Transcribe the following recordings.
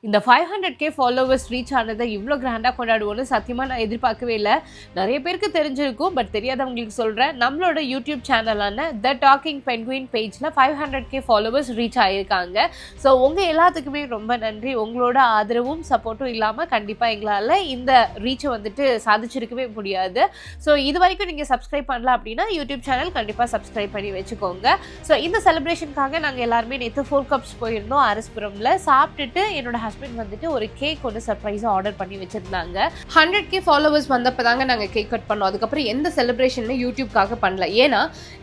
இந்த 500k followers reach ஆனதை இவ்வளோ கிராண்டாக கொண்டாடுவோன்னு சத்தியமாக நான் எதிர்பார்க்கவே இல்லை. நிறைய பேருக்கு தெரிஞ்சிருக்கும், பட் தெரியாதவங்களுக்கு சொல்கிறேன். நம்மளோட யூடியூப் சேனலான த டாக்கிங் பென்குயின் பேஜில் 500k ஃபாலோவர்ஸ் ரீச் ஆகியிருக்காங்க. ஸோ உங்கள் எல்லாத்துக்குமே ரொம்ப நன்றி. உங்களோட ஆதரவும் சப்போர்ட்டும் இல்லாமல் கண்டிப்பாக எங்களால் இந்த ரீச்சை வந்துட்டு சாதிச்சிருக்கவே முடியாது. ஸோ இது வரைக்கும் நீங்கள் சப்ஸ்கிரைப் பண்ணல அப்படின்னா யூடியூப் சேனல் கண்டிப்பாக சப்ஸ்கிரைப் பண்ணி வச்சுக்கோங்க. ஸோ இந்த செலிப்ரேஷனுக்காக நாங்கள் எல்லாருமே நேற்று 4 கப்ஸ் போயிருந்தோம் அரஸ்புரமில். சாப்பிட்டுட்டு என்னோட ஹஸ்பண்ட் வந்துட்டு ஒரு கேக் ஒன்று சர்ப்ரைஸாக ஆர்டர் பண்ணி வச்சிருந்தாங்க. 100k ஃபாலோவர்ஸ் வந்தப்போ தாங்க நாங்கள் கேக் கட் பண்ணோம். அதுக்கப்புறம் எந்த செலிப்ரேஷனுமே யூடியூப்காக பண்ணல. ஏன்னா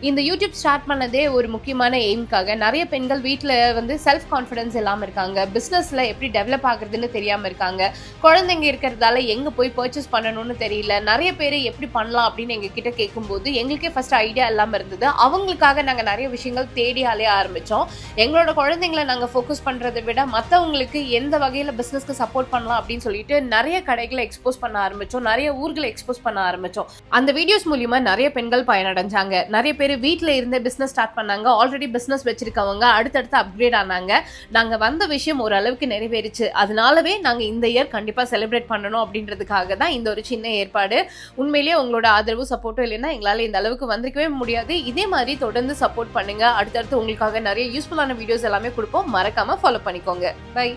இந்த யூடியூப் ஸ்டார்ட் பண்ணதே ஒரு முக்கியமான எய்ம்காக. நிறைய பெண்கள் வீட்டில் வந்து செல்ஃப் கான்ஃபிடன்ஸ் இல்லாமல் இருக்காங்க, பிஸ்னஸில் எப்படி டெவலப் ஆகுறதுன்னு தெரியாமல் இருக்காங்க, குழந்தைங்க இருக்கிறதால எங்கே போய் பர்ச்சேஸ் பண்ணணும்னு தெரியல. நிறைய பேர் எப்படி பண்ணலாம் அப்படின்னு எங்ககிட்ட கேட்கும்போது எங்களுக்கே ஃபர்ஸ்ட் ஐடியா இல்லாமல் இருந்தது. அவங்களுக்காக நாங்கள் நிறைய விஷயங்கள் தேடி அலைய ஆரம்பித்தோம். எங்களோட குழந்தைங்களை நாங்கள் ஃபோக்கஸ் பண்ணுறதை விட மற்றவங்களுக்கு எந்த வகையில் பிஸ்னஸ்க்கு சப்போர்ட் பண்ணலாம் அப்படின்னு சொல்லிட்டு நிறைய கடைகளை எக்ஸ்போஸ் பண்ண ஆரம்பித்தோம், நிறைய ஊர்களை எக்ஸ்போஸ் பண்ண ஆரம்பித்தோம். அந்த வீடியோஸ் மூலியமாக நிறைய பெண்கள் பயனடைஞ்சாங்க. நிறைய பேர் வீட்டில் இருந்தே பிஸ்னஸ் ஸ்டார்ட் பண்ணாங்க. ஆல்ரெடி பிஸ்னஸ் வச்சிருக்கவங்க அடுத்தடுத்து அப்கிரேட் ஆனாங்க. நாங்கள் வந்த விஷயம் ஓரளவுக்கு நிறைவேறிச்சு. அதனாலவே நாங்கள் இந்த இயர் கண்டிப்பாக செலிப்ரேட் பண்ணணும் அப்படின்றதுக்காக தான் இந்த ஒரு சின்ன ஏற்பாடு. உண்மையிலேயே உங்களோட ஆதரவு சப்போர்ட்டும் இல்லைன்னா எங்களால் இந்த அளவுக்கு வந்திருக்கவே முடியாது. இதே மாதிரி தொடர்ந்து சப்போர்ட் பண்ணுங்க. அடுத்தடுத்து உங்களுக்காக நிறைய யூஸ்ஃபுல்லான வீடியோஸ் எல்லாமே கொடுப்போம். மறக்காம ஃபாலோ பண்ணிக்கோங்க. பை.